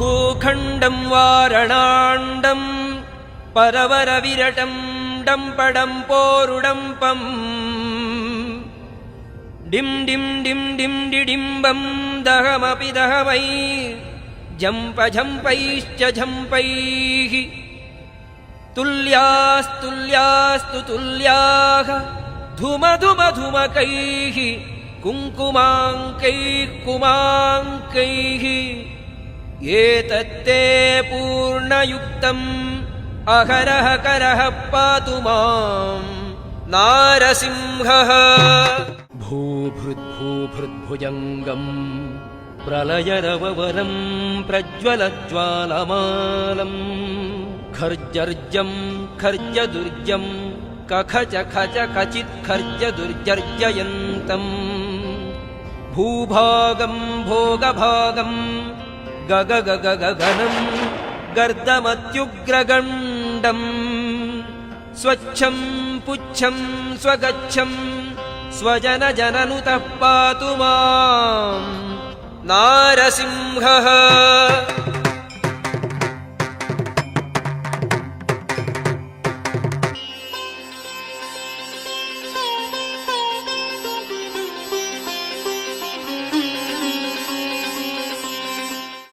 भूखण्डं वारणाण्डं परवरविरटं डम्पडं पोरुडम्पम् डिं डिं डिं डिं डिडिम्बं दहमपि दहमै झम्पैश्च झम्पैः तुल्यास्तुल्यास्तु तुल्याः धुमधुमधुमकैः कुङ्कुमाङ्कैः कुमाङ्कैः एतत्ते पूर्णयुक्तम् अहरः करः पातु मां नारसिंहः भूभृद्भुजङ्गम् प्रलयरववरं प्रज्वलज्वालमालम् खर्जर्जं खर्जदुर्जं कखच खच कचित् खर्जदुर्जर्जयन्तम् भूभागं भोगभागं गगगगगनं गर्दमत्युग्रगण्डम् स्वच्छं पुच्छं स्वगच्छं स्वजनजननुतः पातु मां नारसिंहः।